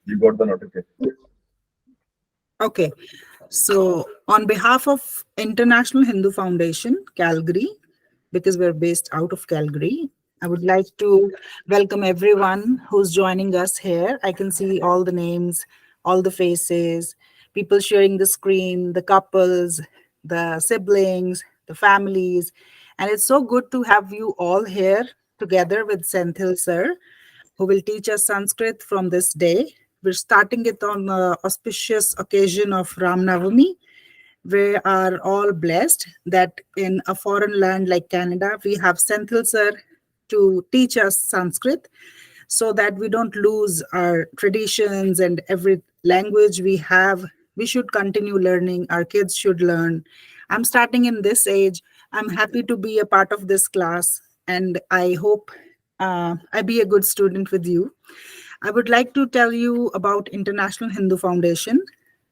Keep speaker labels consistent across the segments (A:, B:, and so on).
A: You got the notification.
B: Okay. So, on behalf of International Hindu Foundation, Calgary, because we're based out of Calgary, I would like to welcome everyone who's joining us here. I can see all the names, all the faces, people sharing the screen, the couples, the siblings, the families. And it's so good to have you all here together with Senthil sir, who will teach us Sanskrit from this day. We're starting it on the auspicious occasion of Ram Navami. We are all blessed that in a foreign land like Canada, we have Senthil sir to teach us Sanskrit so that we don't lose our traditions and every language we have. We should continue learning. Our kids should learn. I'm starting in this age. I'm happy to be a part of this class, and I hope I be a good student with you. I would like to tell you about International Hindu Foundation.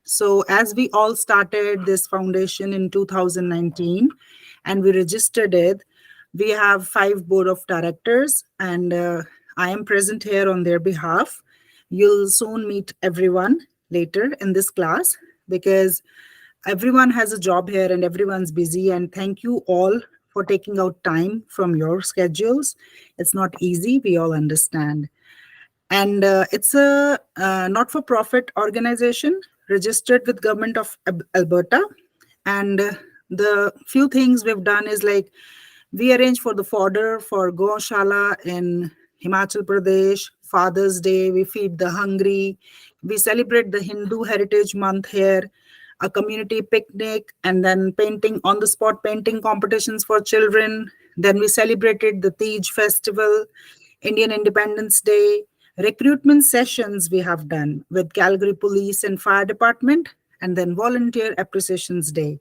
B: So, as we all started this foundation in 2019 and we registered it, we have 5 board of directors, and I am present here on their behalf. You'll soon meet everyone later in this class because everyone has a job here and everyone's busy. And thank you all for taking out time from your schedules. It's not easy, we all understand. And it's a not-for-profit organization registered with government of Alberta. And the few things we've done is like we arrange for the fodder for Goshala in Himachal Pradesh, Father's Day, we feed the hungry, we celebrate the Hindu Heritage Month here, a community picnic, and then painting on the spot painting competitions for children. Then we celebrated the Tej festival, Indian Independence Day, recruitment sessions we have done with Calgary Police and Fire Department, and then Volunteer Appreciations Day.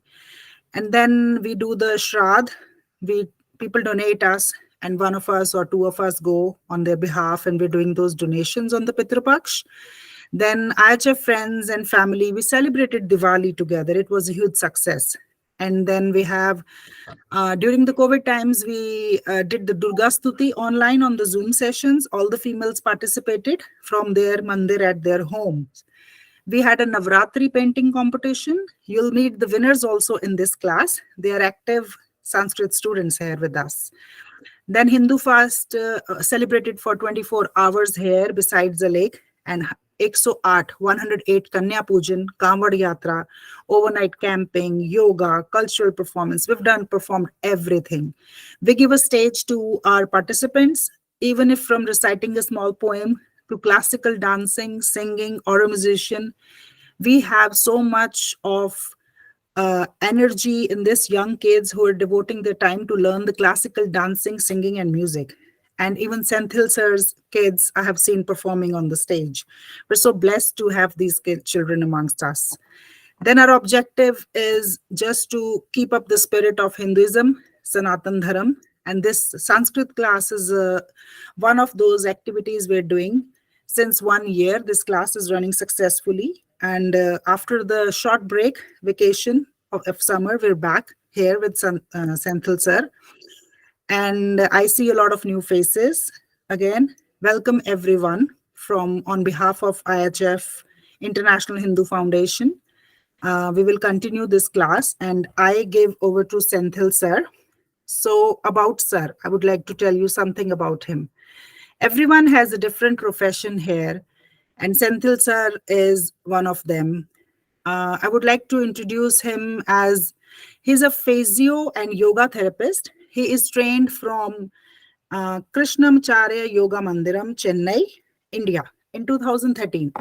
B: And then we do the Shraddh. We people donate us, and one of us or two of us go on their behalf, and we're doing those donations on the Pitru Paksh. Then IHF friends and family, we celebrated Diwali together. It was a huge success. And then we have, during the COVID times, we did the Durga Stuti online on the Zoom sessions. All the females participated from their mandir at their homes. We had a Navratri painting competition. You'll meet the winners also in this class. They are active Sanskrit students here with us. Then Hindu fast celebrated for 24 hours here besides the lake, and 108 Kanya Pujan, Kamvad Yatra, overnight camping, yoga, cultural performance. We've performed everything. We give a stage to our participants, even if from reciting a small poem to classical dancing, singing, or a musician. We have so much of energy in this young kids who are devoting their time to learn the classical dancing, singing, and music. And even Senthil sir's kids I have seen performing on the stage. We're so blessed to have these children amongst us. Then our objective is just to keep up the spirit of Hinduism, Sanatan Dharam. And this Sanskrit class is one of those activities we're doing. Since 1 year, this class is running successfully. And after the short break, vacation of summer, we're back here with Senthil sir. And I see a lot of new faces. Again, welcome everyone from on behalf of IHF International Hindu Foundation. We will continue this class, and I give over to Senthil sir. So about sir, I would like to tell you something about him. Everyone has a different profession here, and Senthil sir is one of them. I would like to introduce him as he's a physio and yoga therapist. He is trained from Krishnamacharya Yoga Mandiram, Chennai, India, in 2013.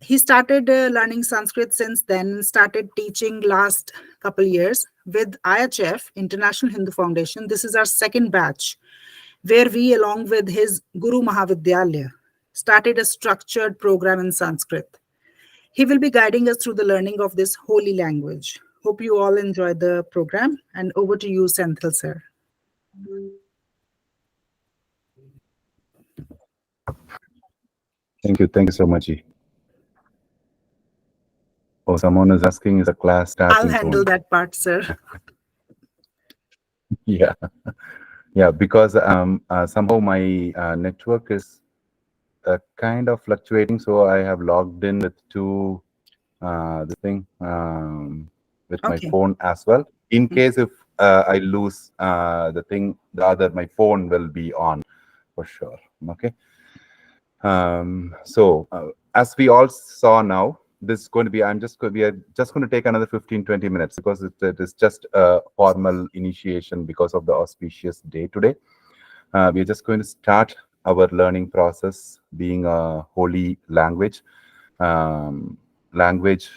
B: He started learning Sanskrit since then, started teaching last couple years with IHF, International Hindu Foundation. This is our second batch, where we, along with his Guru Mahavidyalaya, started a structured program in Sanskrit. He will be guiding us through the learning of this holy language. Hope you all enjoy the program, and over to you, Senthil sir.
C: Thank you so much. Oh, someone is asking, is the class starting
B: I'll handle
C: soon?
B: that part, sir.
C: Yeah, yeah, because somehow my network is kind of fluctuating, so I have logged in with two this thing with my
B: Okay.
C: phone as well. In
B: Mm.
C: case if I lose the thing, the other my phone will be on for sure. Okay. As we all saw now, this is going to be, we are just going to take another 15-20 minutes because it is just a formal initiation because of the auspicious day today. We are just going to start our learning process being a holy language, language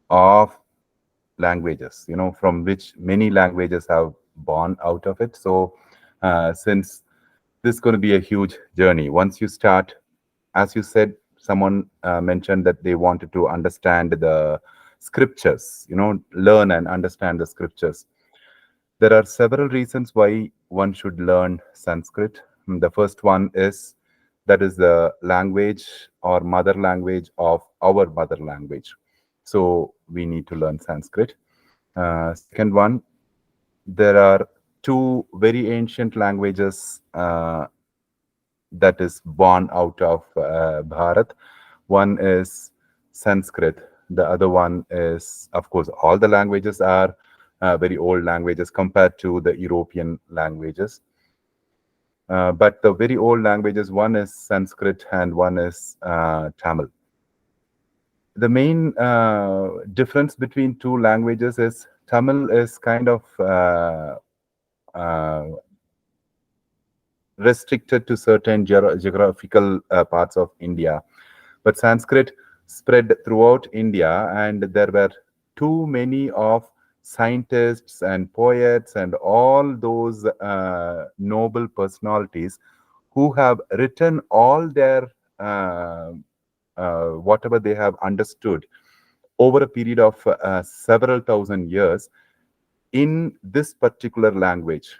C: of languages, from which many languages have born out of it. So, since this is going to be a huge journey, once you start, as you said, someone mentioned that they wanted to understand the scriptures, learn and understand the scriptures. There are several reasons why one should learn Sanskrit. The first one is that is the language or mother language of our mother language. So we need to learn Sanskrit. Second one, there are two very ancient languages that is born out of Bharat. One is Sanskrit. The other one is, of course, all the languages are very old languages compared to the European languages. But the very old languages, one is Sanskrit and one is Tamil. The main difference between two languages is Tamil is kind of uh, restricted to certain geographical parts of India. But Sanskrit spread throughout India, and there were too many of scientists and poets and all those noble personalities who have written all their whatever they have understood over a period of several thousand years in this particular language.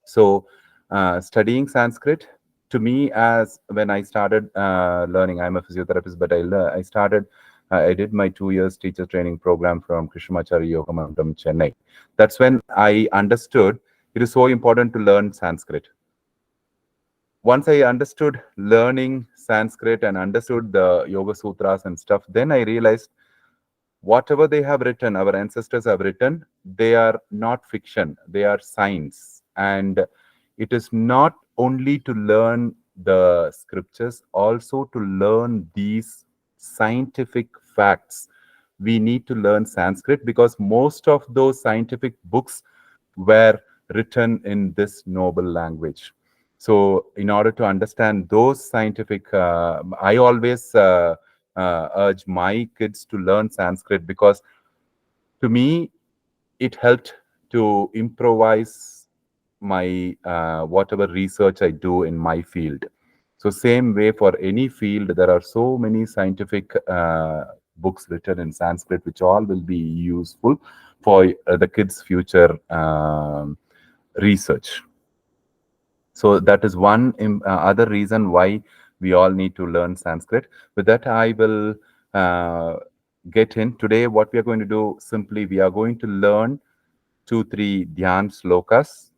C: So, studying Sanskrit to me, as when I started learning, I'm a physiotherapist, but I started. I did my 2 years teacher training program from Krishnamacharya Yoga Mandam, Chennai. That's when I understood it is so important to learn Sanskrit. Once I understood learning Sanskrit and understood the Yoga Sutras and stuff, then I realized whatever they have written, our ancestors have written, they are not fiction, they are science. And it is not only to learn the scriptures, also to learn these scientific facts. We need to learn Sanskrit because most of those scientific books were written in this noble language. So, in order to understand those scientific, I always urge my kids to learn Sanskrit because to me, it helped to improvise my whatever research I do in my field. So same way for any field, there are so many scientific books written in Sanskrit, which all will be useful for the kids' future research. So that is one other reason why we all need to learn Sanskrit. With that, I will get in. Today, what we are going to do, simply, we are going to learn 2-3 Dhyan slokas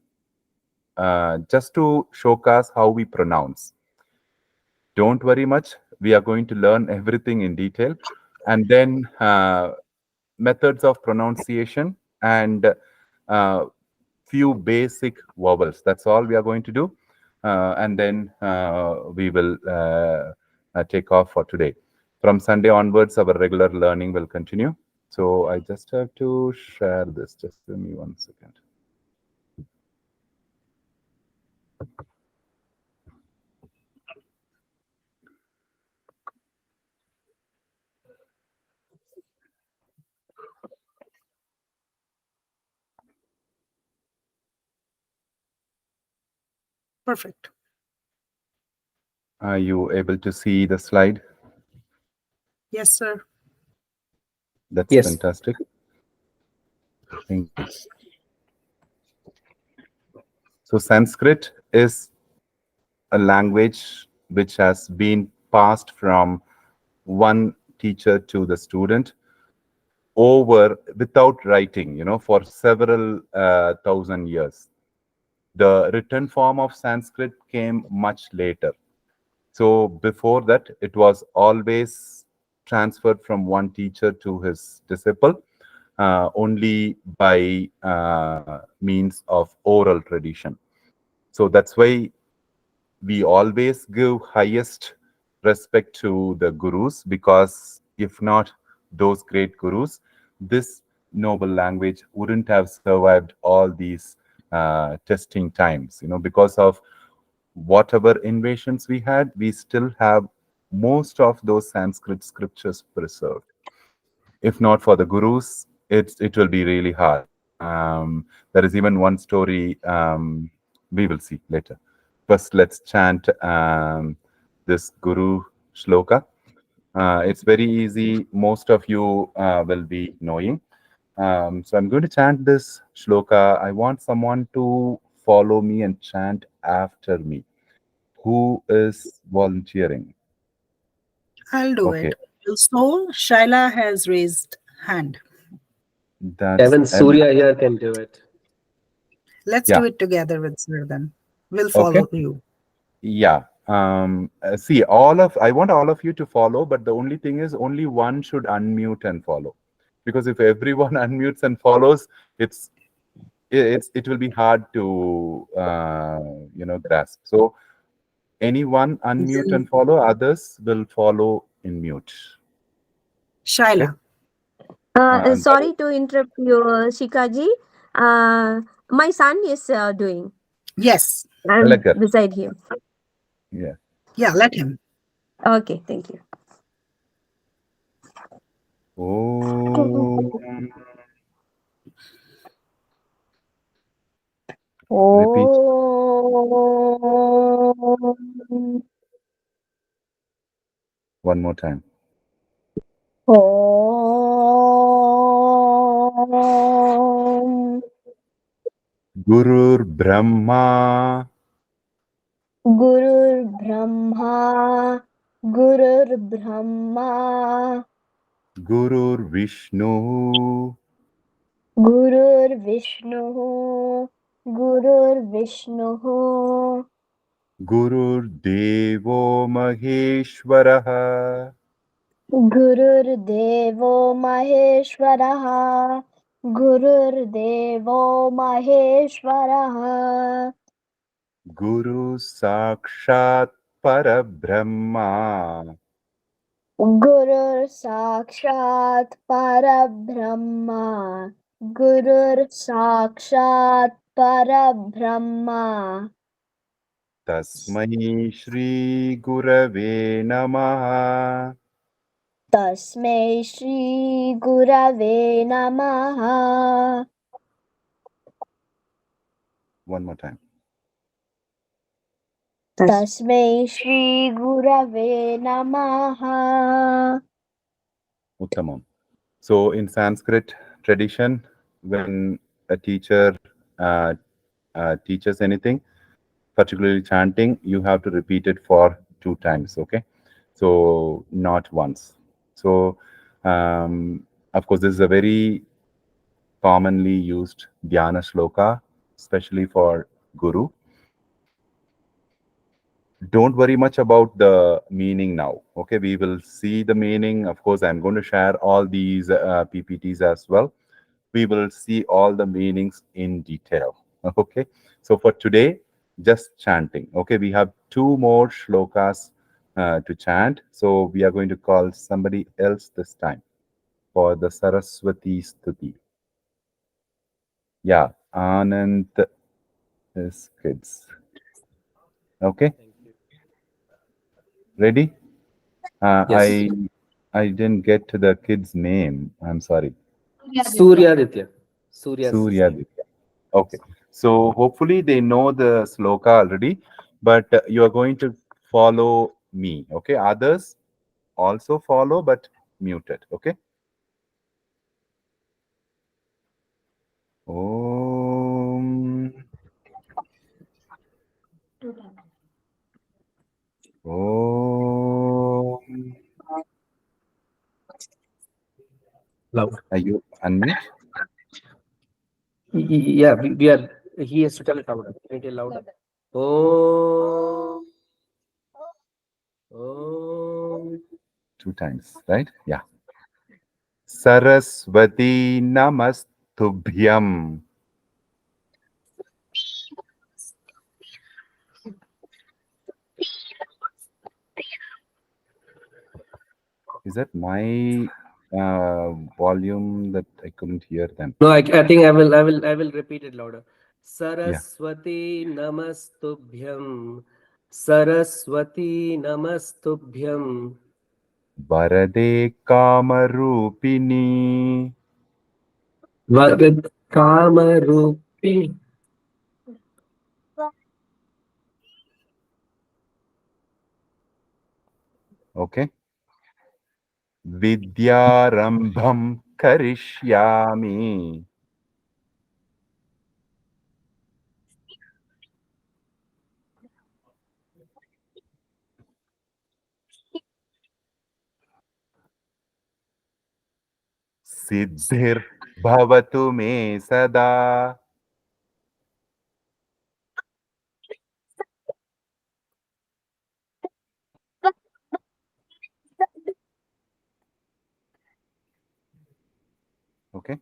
C: just to showcase how we pronounce. Don't worry much. We are going to learn everything in detail. And then methods of pronunciation and few basic vowels. That's all we are going to do. And then we will take off for today. From Sunday onwards, our regular learning will continue. So I just have to share this. Just give me 1 second.
B: Perfect.
C: Are you able to see the slide?
B: Yes, sir.
C: That's
A: Yes.
C: fantastic. Thank you. So Sanskrit is a language which has been passed from one teacher to the student over without writing, for several thousand years. The written form of Sanskrit came much later. So before that, it was always transferred from one teacher to his disciple only by means of oral tradition. So that's why we always give highest respect to the gurus, because if not those great gurus, this noble language wouldn't have survived all these testing times. Because of whatever invasions we had, we still have most of those Sanskrit scriptures preserved. If not for the gurus, it will be really hard. There is even one story, we will see later. First, let's chant this Guru shloka. It's very easy. Most of you will be knowing. So I'm going to chant this shloka. I want someone to follow me and chant after me. Who is volunteering?
B: I'll do
C: Okay,
B: it. So Shaila has raised hand.
C: that's
A: Even Surya here can do it.
B: Let's
C: yeah.
B: do it together with Sir then. We'll
C: Okay.
B: follow you.
C: Yeah. See, I want all of you to follow, but the only thing is only one should unmute and follow. Because if everyone unmutes and follows, it will be hard to grasp. So anyone unmute
B: Then
C: and follow, others will follow in mute. Okay.
B: Shaila.
C: And that is
D: Sorry to interrupt you, Shikaji. My son is doing.
B: Yes.
D: I'm
C: Elakar.
D: beside him.
C: Yeah.
B: Yeah, let him.
D: Okay, thank you.
C: Om. Repeat
D: Om.
C: one more time.
D: Om.
C: Gurur Brahma.
D: Gurur Brahma. Gurur Brahma.
C: Gurur Vishnu.
D: Gurur Vishnu. Gurur Vishnu.
C: Gurur Devo Maheshwaraha.
D: गुरुर्देवो महेश्वरः गुरुर्देवो महेश्वरः
C: Guru Sakshat Parabrahma.
D: गुरुर्साक्षात् परब्रह्म गुरुर्साक्षात् परब्रह्म
C: Tasmai Shri Gurave Namaha.
D: तस्मै श्रीगुरवे नमः
C: One more time.
D: तस्मै श्रीगुरवे नमः
C: Uttamam. So in Sanskrit tradition, when a teacher teaches anything, particularly chanting, you have to repeat it for 2 times. Okay, so not once. So of course, this is a very commonly used dhyana shloka, especially for guru. Don't worry much about the meaning now. Okay, we will see the meaning. Of course, I'm going to share all these PPTs as well. We will see all the meanings in detail. Okay, so for today, just chanting. Okay, we have 2 more shlokas to chant. So we are going to call somebody else this time for the Saraswati Stuti. Yeah, Anand is kids. Okay, ready?
A: Yes.
C: I didn't get to the kid's name. I'm sorry.
A: Surya Aditya. Surya's
C: Surya
A: name.
C: Vidya. Okay. So hopefully they know the sloka already, but you are going to follow me. Okay. Others also follow, but muted. Okay. Om. Om.
A: Loud.
C: Are you unmute?
A: Yeah, we are. He has to tell it louder. Can you tell louder? Oh.
C: 2 times, right? Yeah. Saraswati Namastubhyam. Is that my volume that I couldn't hear them?
A: No, I think I will repeat it louder.
C: Yeah.
A: Saraswati Namastubhyam. Saraswati Namastubhyam.
C: Varade Kamarupini.
A: Varid Kamarupi.
C: Okay. Vidyarambham Karishyami. Siddhir Bhavatu Me Sada. Okay.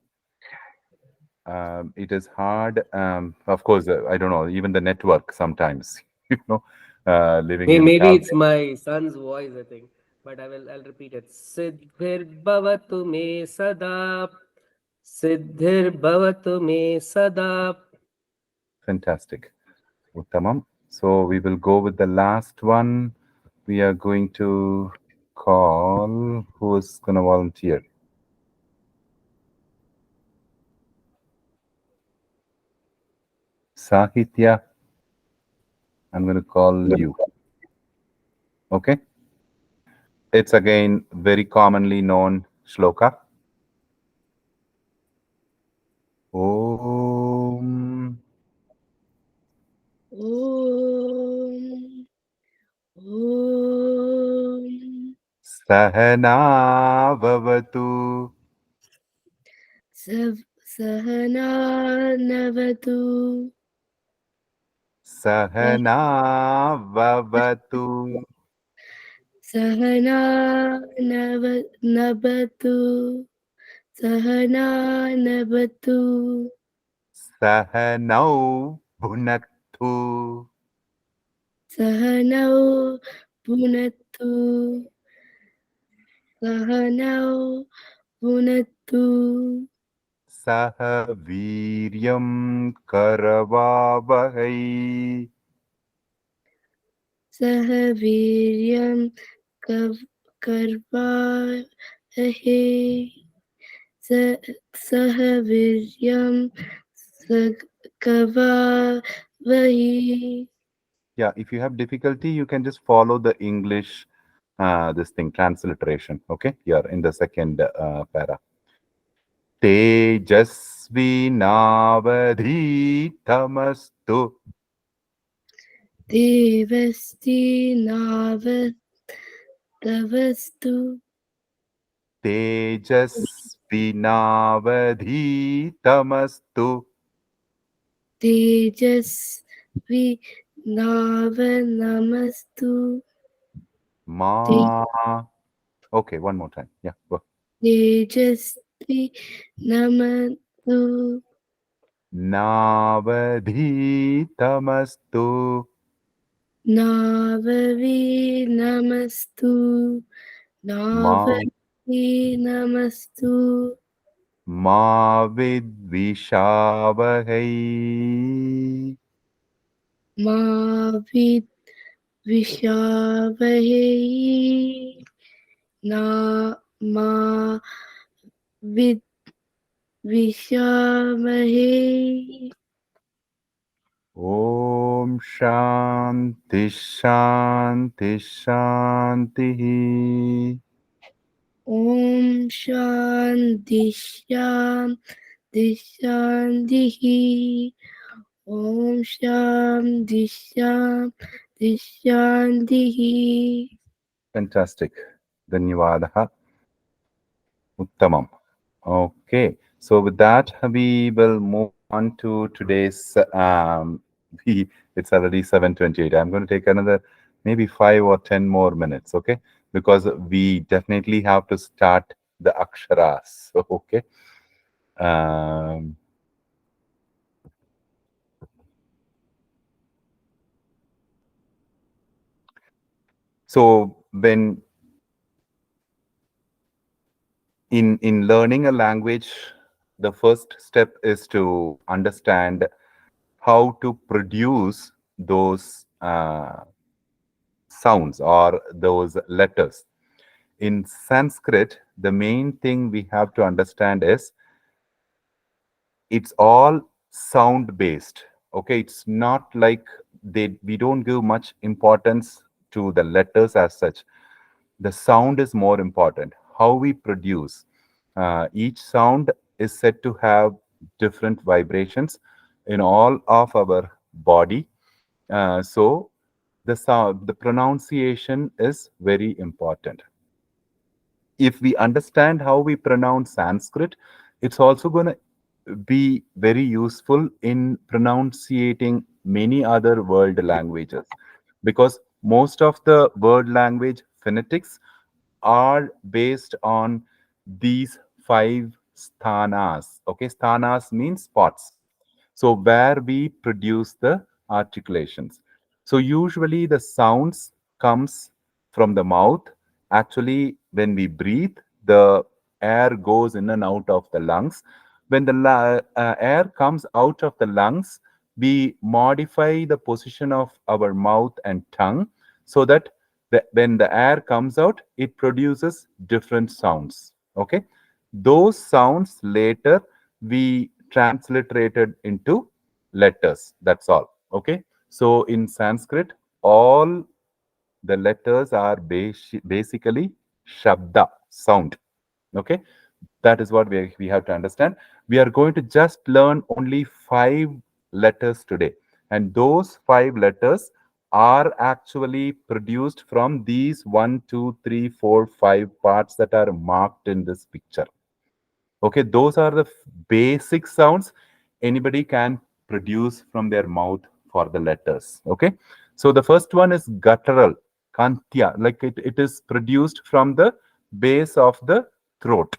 C: It is hard. Of course, I don't know, even the network sometimes, living in
A: Maybe
C: Cal.
A: it's my son's voice, I think. But I'll repeat it. Siddhir Bhavatu Me Sada. Siddhir Bhavatu Me Sada.
C: Fantastic. Uttamam. So we will go with the last one. We are going to call, who is going to volunteer? Sahitya. I'm going to call you. Okay. It's again very commonly known shloka. Om
D: Om. Om.
C: Sahana Vavatu
D: Sahana Navatu.
C: Sahana Vavatu
D: Sahana Navatu. Sahana Navatu.
C: Sahanau Bhunattu
D: Sahanau Punatu. Sahanau Punatu.
C: Saha Viryam Karavavahai
D: Sahaviryam Karvahe. Sahaviryam Kavavahi.
C: Yeah, if you have difficulty, you can just follow the English, this thing, transliteration. Okay, here in the second para. Tejasvi Navadhitamastu
D: Devasti Navadavastu.
C: Tejasvi Navadhitamastu
D: Tejasvi Navanamastu.
C: Ma. Okay, one more time. Yeah, go.
D: Tejasvi Namatu.
C: Navadhitamastu
D: Navavi Namastu.
C: Ma.
D: Navavi Namastu.
C: Ma Vidvishavahai
D: Mavid Vishavahi. Na Ma Vid Vishavahi.
C: Om Shanti Shanti Shanti.
D: Om Shanti Shanti Shanti. Om Shanti Shanti Shanti.
C: Fantastic. Dhanyavadaha. Uttamam. Okay. So with that, we will move on to today's it's already 7:28. I'm going to take another maybe 5 or 10 more minutes. Okay. because we definitely have to start the aksharas. So, okay. So when in learning a language, the first step is to understand how to produce those sounds or those letters. In Sanskrit, the main thing we have to understand is it's all sound based. Okay, it's not like we don't give much importance to the letters as such. The sound is more important. How we produce each sound is said to have different vibrations in all of our body. So the sound, the pronunciation is very important. If we understand how we pronounce Sanskrit, it's also going to be very useful in pronunciating many other world languages, because most of the world language phonetics are based on these five sthanas. Okay, sthanas means spots. So where we produce the articulations. So usually the sounds comes from the mouth. Actually, when we breathe, the air goes in and out of the lungs. When the air comes out of the lungs, we modify the position of our mouth and tongue so that when the air comes out, it produces different sounds. Okay, those sounds later we transliterated into letters. That's all. Okay, so in Sanskrit, all the letters are basically shabda, sound. Okay, that is what we have to understand. We are going to just learn only 5 letters today, and those 5 letters are actually produced from these 1, 2, 3, 4, 5 parts that are marked in this picture. Okay, those are the basic sounds anybody can produce from their mouth for the letters. Okay, so the first one is guttural, kantya, like it is produced from the base of the throat.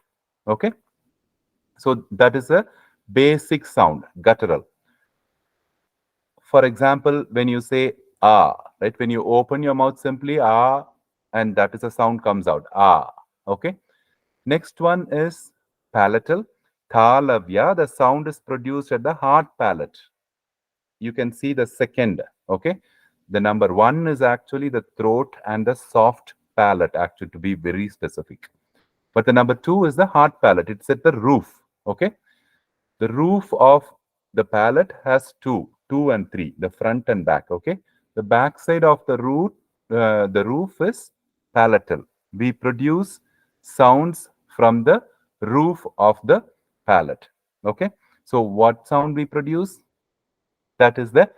C: Okay, so that is a basic sound, guttural. For example, when you say ah, right, when you open your mouth simply ah, and that is a sound comes out ah. Okay, next one is palatal. Thalavya, the sound is produced at the hard palate. You can see the second. Okay, the number 1 is actually the throat and the soft palate, actually, to be very specific. But the number 2 is the hard palate. It's at the roof. Okay, the roof of the palate has two and three, the front and back. Okay, the back side of the roof is palatal. We produce sounds from the roof of the palate. Okay, so what sound we produce? That is the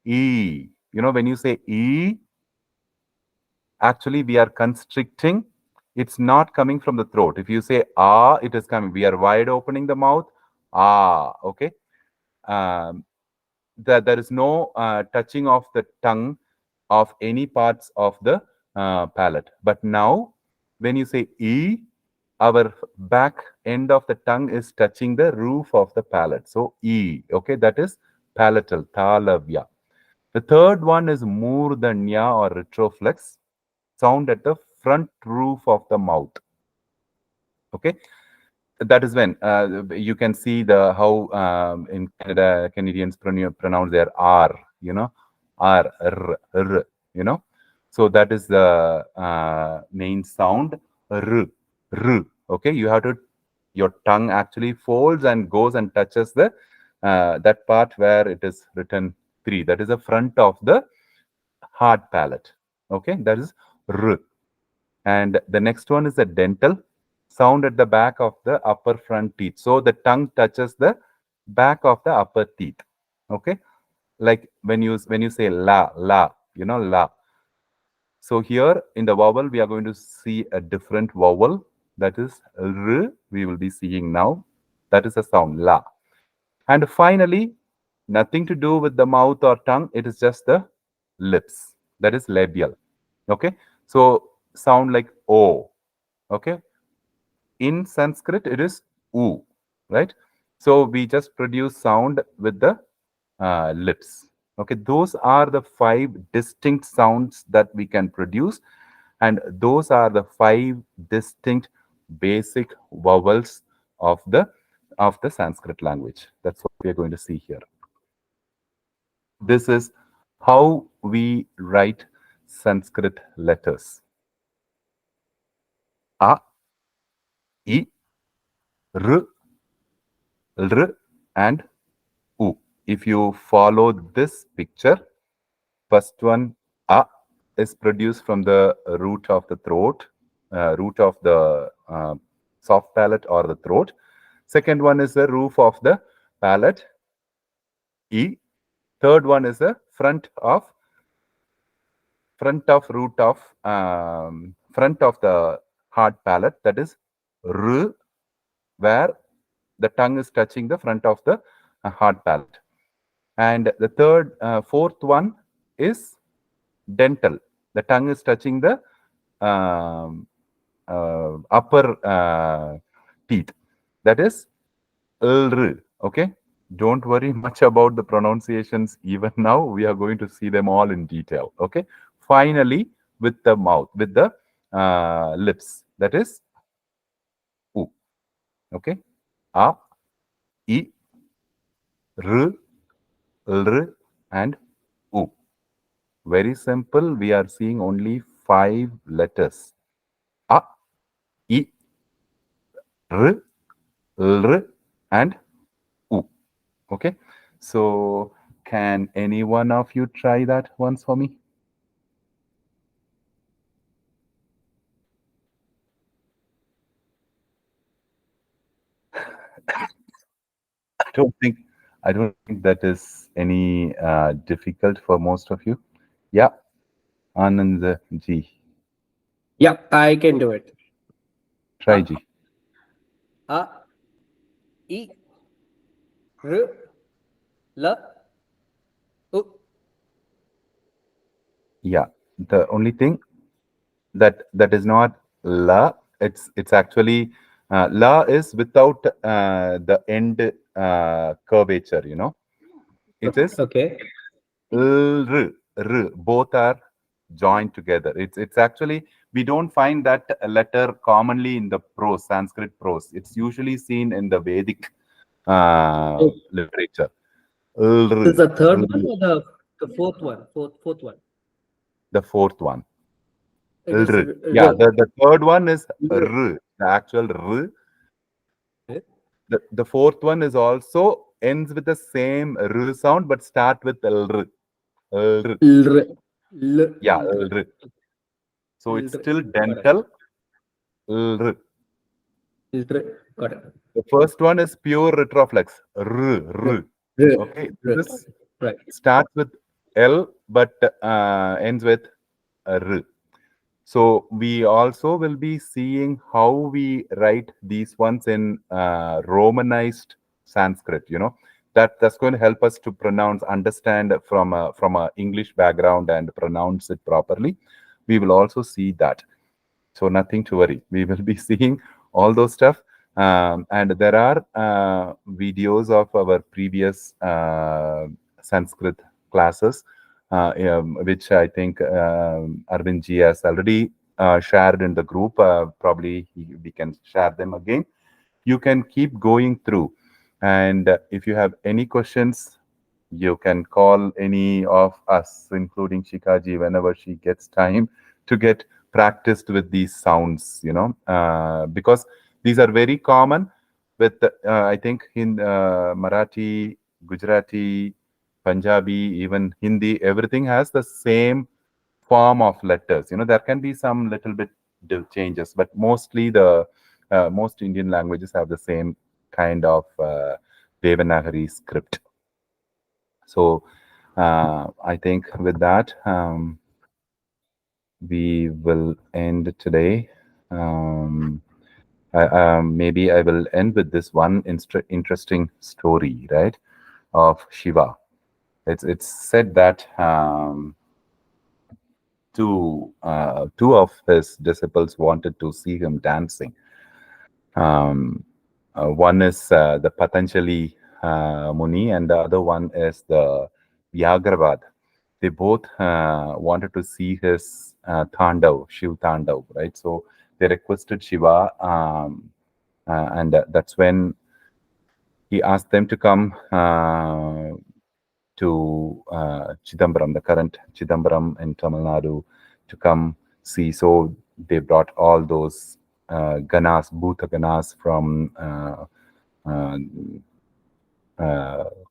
C: E. You know, when you say E, actually we are constricting. It's not coming from the throat. If you say ah, it is coming. We are wide opening the mouth. Ah, okay. There is no touching of the tongue of any parts of the palate. But now, when you say E, our back end of the tongue is touching the roof of the palate. So E, okay, that is palatal, talavya. The third one is murdanya or retroflex, sound at the front roof of the mouth. Okay, that is when you can see the how in Canada Canadians pronounce their R, you know, R, R, you know. So that is the main sound, R, R. Okay, you have to, your tongue actually folds and goes and touches the that part where it is written 3. That is the front of the hard palate. Okay, that is R. And the next one is the dental, sound at the back of the upper front teeth. So the tongue touches the back of the upper teeth. Okay, like when you say la, la, you know, la. So here in the vowel we are going to see a different vowel, that is r. We will be seeing now. That is a sound la. And finally, nothing to do with the mouth or tongue. It is just the lips. That is labial. Okay, so sound like O. Okay. In Sanskrit, it is U, right? So we just produce sound with the lips. Okay, those are the 5 distinct sounds that we can produce, and those are the 5 distinct basic vowels of the Sanskrit language. That's what we are going to see here. This is how we write Sanskrit letters. A, I, R, L, and U. If you follow this picture, first one, A, is produced from the root of the throat, root of the soft palate or the throat. Second one is the roof of the palate, E. Third one is the front of front of the hard palate, that is R, where the tongue is touching the front of the hard palate. And the fourth one is dental. The tongue is touching the upper teeth. That is lr. Okay. Don't worry much about the pronunciations. Even now, we are going to see them all in detail. Okay. Finally, with the mouth, with the lips. That is u. Okay. A, I, R, L, and U. Very simple. We are seeing only 5 letters. A, I, R, L, and U. Okay. So, can any one of you try that once for me? I don't think that is any difficult for most of you. Yeah, Anand ji,
A: Yeah, I can do it.
C: try ji.
A: A, I, R, L, U.
C: Yeah, the only thing that is not la. It's actually la is without the end curvature. You know, it is
A: Okay.
C: r, r. Both are joined together. It's actually, we don't find that letter commonly in the prose, Sanskrit prose. It's usually seen in the Vedic
A: Oh,
C: literature.
A: this is the third
C: R,
A: one or the fourth one? Fourth one.
C: the fourth one.
A: It is
C: R. Yeah,
A: R.
C: the third one is
A: R.
C: R, the actual R.
A: Okay.
C: The fourth one is also ends with the same R sound but start with L. L.
A: L. L.
C: Yeah,
A: L.
C: L. So it's
A: L.
C: still
A: Got it.
C: dental. L.
A: L. Got it.
C: The first one is pure retroflex. R.
A: R.
C: R.
A: R.
C: Okay,
A: R.
C: this
A: Right.
C: starts with L but ends with R. So we also will be seeing how we write these ones in Romanized Sanskrit. You know, that's going to help us to pronounce, understand from a English background and pronounce it properly. We will also see that. So nothing to worry. We will be seeing all those stuff. And there are videos of our previous Sanskrit classes, which I think Arvind ji has already shared in the group. Probably we can share them again. You can keep going through. And if you have any questions, you can call any of us, including Shikaji, whenever she gets time to get practiced with these sounds, you know, because these are very common with, I think, in Marathi, Gujarati, Punjabi, even Hindi, everything has the same form of letters. You know, there can be some little bit changes, but mostly the most Indian languages have the same kind of Devanagari script. So I think with that, we will end today. Maybe I will end with this one interesting story, right, of Shiva. It's said that two of his disciples wanted to see him dancing. One is the Patanjali Muni, and the other one is the Vyagravad. They both wanted to see his Tandav, Shiv Tandav, right? So they requested Shiva, and that's when he asked them to come to Chidambaram, the current Chidambaram in Tamil Nadu, to come see. So they brought all those ganas, Bhuta ganas from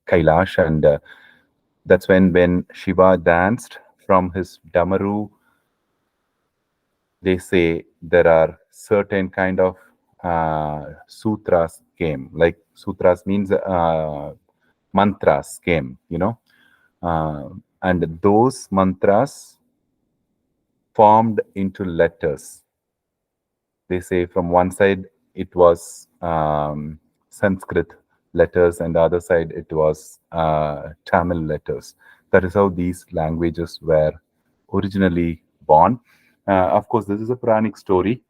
C: Kailash, and that's when Shiva danced from his Damaru. They say there are certain kind of sutras came, like sutras means mantras came, and those mantras formed into letters. They say from one side it was Sanskrit letters, and the other side it was Tamil letters. That is how these languages were originally born. Of course, this is a Puranic story.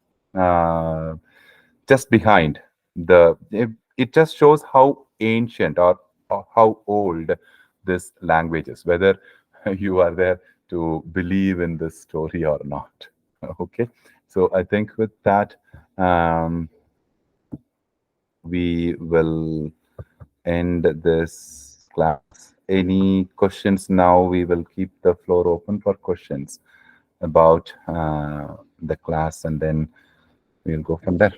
C: Just behind it just shows how ancient or how old this language is, whether you are there to believe in this story or not. Okay, so I think with that, we will end this class. Any questions now? We will keep the floor open for questions about the class, and then we'll go from there.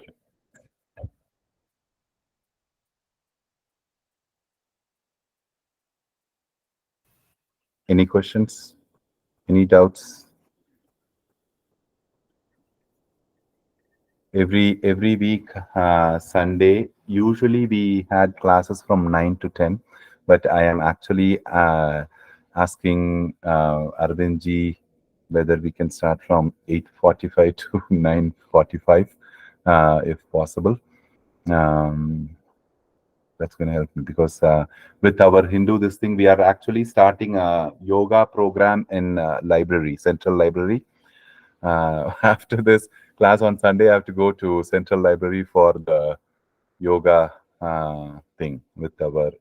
C: Any questions? Any doubts? Every week, Sunday, usually we had classes from 9 to 10, but I am actually asking Arvind ji whether we can start from 8:45 to 9:45, if possible. That's going to help me, because with our Hindu this thing, we are actually starting a yoga program in library, Central Library. After this class on Sunday, I have to go to Central Library for the yoga thing with our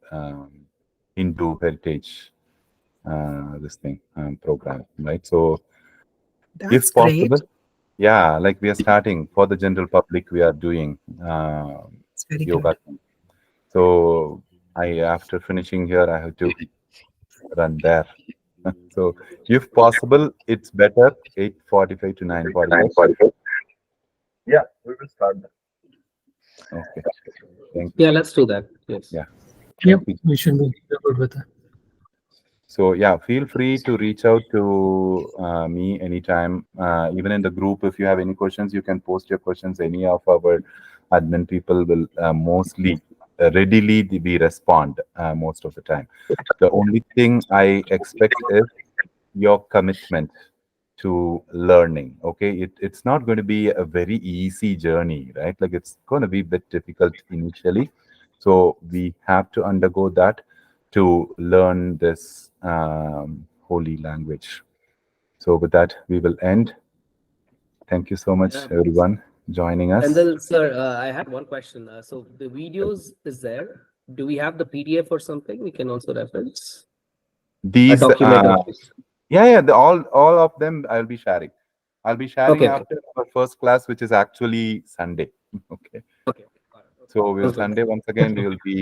C: Hindu heritage this thing program, right? So
B: That's
C: if
B: great.
C: possible, yeah, like we are starting for the general public, we are doing
B: It's very
C: yoga.
B: good.
C: So after finishing here, I have to run there. So if possible, it's better 8:45 to 9:45.
E: Yeah, we will start that.
C: Okay. Thank you.
A: Yeah, let's do that. Yes.
C: Yeah.
E: Yep,
C: Thank you.
E: we should be good with that.
C: So yeah, feel free to reach out to me anytime. Even in the group, if you have any questions, you can post your questions. Any of our admin people will mostly readily be respond most of the time. The only thing I expect is your commitment to learning. Okay, it's not going to be a very easy journey, right? Like it's going to be a bit difficult initially, so we have to undergo that to learn this holy language. So with that, we will end. Thank you so much,
A: Yeah.
C: everyone, joining us.
A: And then, sir, I had one question. So the videos is there. Do we have the PDF or something we can also reference? A
C: These,
A: document at least.
C: yeah, all of them I'll be sharing. I'll be sharing
A: Okay.
C: after our first class, which is actually Sunday. Okay.
A: Okay.
C: So we'll
A: Sounds good.
C: Sunday once again we will be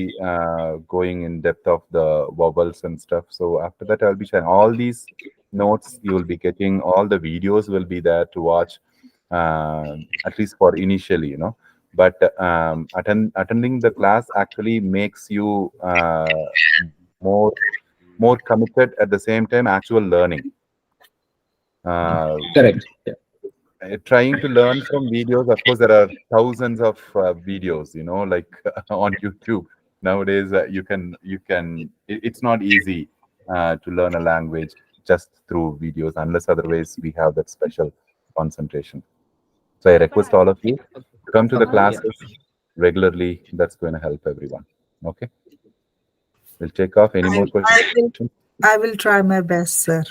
C: going in depth of the vowels and stuff. So after that I'll be sharing all these notes. You will be getting all the videos will be there to watch, at least for initially, But attending the class actually makes you more committed, at the same time actual learning.
A: Correct. Yeah.
C: Trying to learn from videos, of course there are thousands of videos, like on YouTube nowadays. It's not easy to learn a language just through videos, unless otherwise we have that special concentration. So I request all of you to come to the classes regularly. That's going to help everyone. Okay, we'll take off. Any more questions?
B: I will try my best, sir.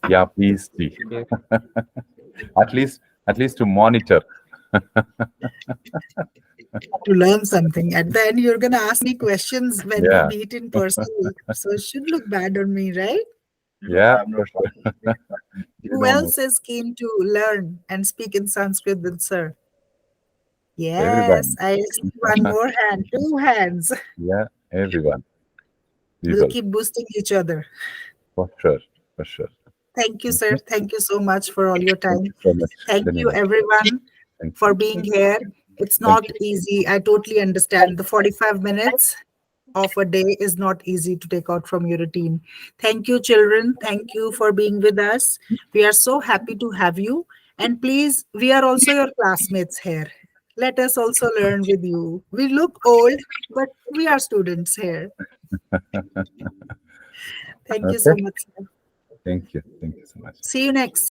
C: Yeah, please, Ji.
A: Okay.
C: At least to monitor.
B: To learn something. At the end, you're going to ask me questions when we
C: Yeah,
B: meet in person. So it should look bad on me, right?
C: yeah, for sure. You
B: Who
C: don't know.
B: else is keen to learn and speak in Sanskrit with sir? Yes,
C: Everyone.
B: I see one more hand, two hands.
C: Yeah, everyone. These
B: We'll
C: all.
B: keep boosting each other.
C: For sure. For sure.
B: Thank you,
C: Thank
B: sir.
C: you.
B: Thank you so much for all your
C: Thank
B: time.
C: you so much.
B: Thank you,
C: Dhanyavad.
B: everyone,
C: Thank
B: for
C: you.
B: being here. It's
C: Thank
B: not
C: you.
B: easy. I totally understand. The 45 minutes of a day is not easy to take out from your routine. Thank you, children. Thank you for being with us. We are so happy to have you. And please, we are also your classmates here. Let us also learn with you. We look old, but we are students here. Thank you so
C: Okay.
B: much, sir.
C: Thank you. Thank you so much.
B: See you next.